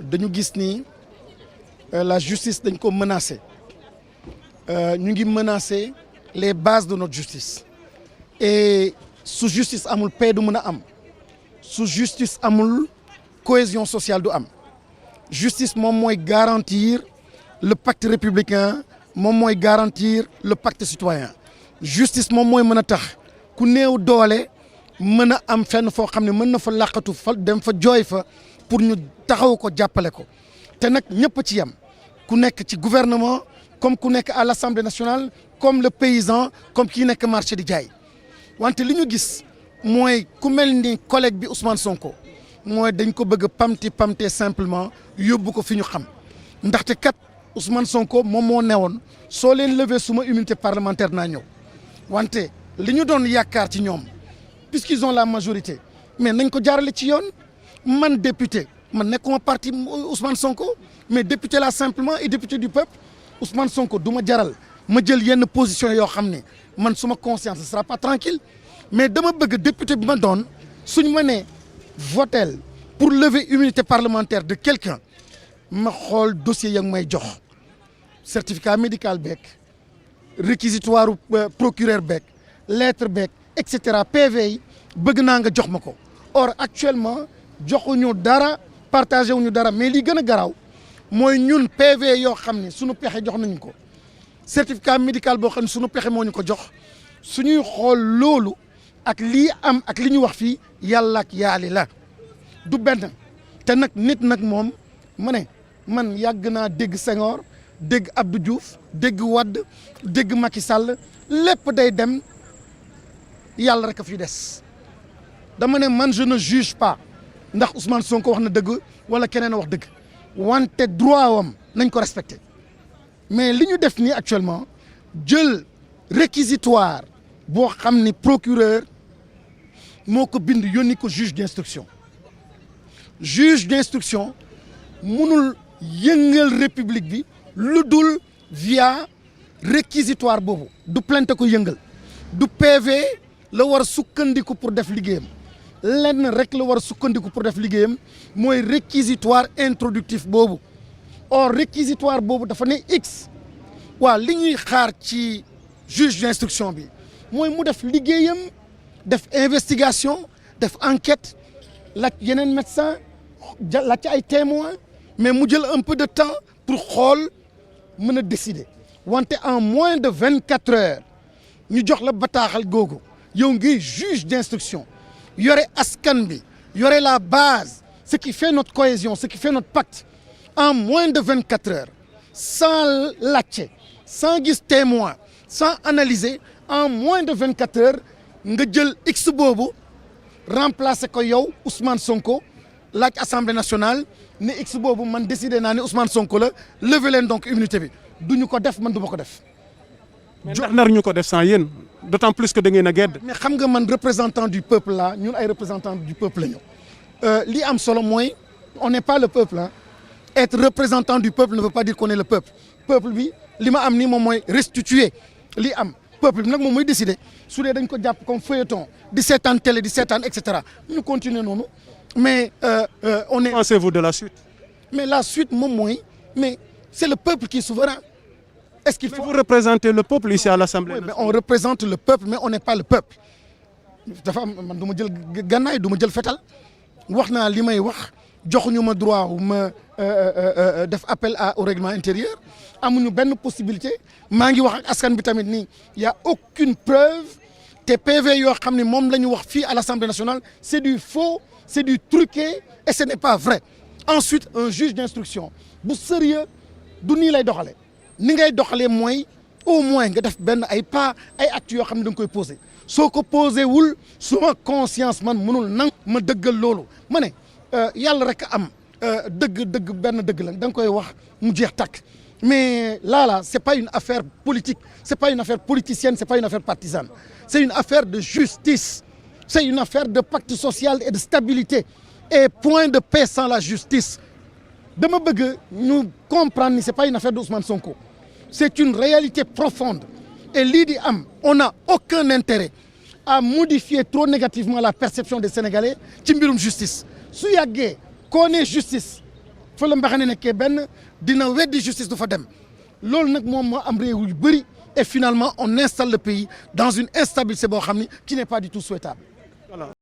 dañu gis ni la justice dañ ko menacé ñu ngi menacer les bases de notre justice et su justice amul paix du mën a am su justice amul cohésion sociale du am justice moom mooy garantir le pacte républicain moom mooy garantir le pacte citoyen justice moom mooy mën a tax ku néew doole mën a am fenn foo xam ne mën na fa làqatu fa dem fa jooy fa pour ñu taxaw ko jàppale ko te nag ñëpp ci yem ku nekk ci gouvernement comme ku nekk à l'Assemblée nationale comme le paysan comme kii nekk marché di jaay wante li ñu gis mooy ku mel ni collègue bi Ousmane Sonko mooy dañ ko bëgg pamte simplement yóbbu ko fi ñu xam ndaxte kat Ousmane Sonko moom moo newoon soo leen lever suma immunité parlementaire naa ñëw wante li ñu doon yaakaar ci ñoom puisqu'ils ont la majorité mais nañ ko jaarale ci yoon man député man nekkuma parti Ousmane Sonko mais député la simplement et député du peuple Ousmane Sonko du ma jaral ma jël yenn position yoo xam ne man suma conscience ne sera pas tranquille mais dama bëgg député bi ma doon suñ ma nee votel pour lever immunité parlementaire de quelqu'un ma xool dossier ya may jox certificat médical beeg réquisitoire procureur beeg lettre beeg et cetera PV yi bëgg naa nga jox ma ko or actuellement joxuñu dara partagé wuñu dara mais li gën a garaaw mooy ñun PV yoo xam ne suñu pexe jox nañu ko certificat médical boo xam ne suñu pexe moo ñu ko jox suñuy xool loolu ak lii am ak li ñu wax fii yàlla ak yaali la du benn te nag nit nag moom ma ne man yàgg naa dégg Senghor dégg Abdou Diouf dégg Wade dégg Macky Sall lépp day dem yàlla rek a fi des dama ne man je ne juge pas ndax Ousmane Sonko wax na dëgg wala keneen wax dëgg wante droit wam nañ ko respecté mais li ñu def nii actuellement jël réquisitoire boo xam ni procureur moo ko bind yónni ko juge d'instruction mënul yëngal république bi lu dul via réquisitoire boobu du plainte ko yëngal du PV la war a sukkandiku pour def liggéeyam lenn rek la war a sukkandiku pour def liggéeyam mooy réquisitoire introductif boobu or réquisitoire boobu dafa ne x waaw li ñuy xaar ci juge d'instruction bi mooy mu def liggéeyam def investigation def enquête laaj yeneen médecin laaj ci ay témoins mais mu jël un peu de temps pour xool mën a décider wante en moins de 24 heures ñu jox la bataaxal googu yow ngi juge d'instruction yore askan bi yore la base ce qui fait notre cohésion ce qui fait notre pacte en moins de 24 heures sans laajte sans gis témoin sans analyser en moins de 24 heures nga jël x boobu remplacer ko yow Ousmane Sonko laaj assemblée nationale ne x boobu man décidé naa ne Ousmane Sonko la lever leen donc immunité bi du ñu ko def man du ma ko def. mais ndax nar ñu ko def sans yéen d'autant plus que da ngeen a gedd. mais xam nga man représentant du peuple la ñun ay représentant du peuple la ñu li am solo mooy on n'est pas le peuple hein. Être représentant du peuple ne veut pas dire qu'on est le peuple bi li ma am ni moom mooy restituer li am peuple bi nag moom mooy décider su dee dañ ko jàpp comme feuilleton di seetaan télé di seetaan et cetera ñu continuer noonu mais on est. Pensez-vous de la suite? mais la suite moom mooy mais c'est le peuple qui est souverain. Est-ce qu'il faut vous représenter le peuple ici à l'Assemblée? Oui, mais on représente le peuple mais on n'est pas le peuple dafa am man du ma jël gànnaay du ma jël fetal wax naa li may wax joxuñu ma droit ma def appel au règlement intérieur amuñu benn possibilité maa ngi wax ak askan bi tamit nii y a aucune preuve te PV yoo xam ne moom la ñu wax fii à l'Assemblée nationale c'est du faux c'est du truqué et ce n'est pas vrai. Ensuite un juge d'instruction bu sérieux du nii lay doxalee ni ngay doxalee mooy au moins nga def benn ay pas ay actes yoo xam ne da nga koy posé soo ko posé wul suma conscience man mënul nang ma dëggal loolu ma ne yàlla rek am dëgg benn dëgg la da nga koy wax mu jeex tàkk mais là c'est pas une affaire politique c'est pas une affaire politicienne c'est pas une affaire partisane c'est une affaire de justice c'est une affaire de pacte social et de stabilité et point de paix sans la justice dama bëgg ñu comprendre ni c'est pas une affaire d'Ousmane Sonko c'est une réalité profonde et lii di am on n'a aucun intérêt à modifier trop négativement la perception des Sénégalais ci mbirum justice su yàggee koo ne justice fa la mbaxane nekkee benn dina weddi justice du fa dem loolu nag moom moo am réew yu bëri et finalement on installe le pays dans une instabilité boo xam ni qui n'est pas du tout souhaitable.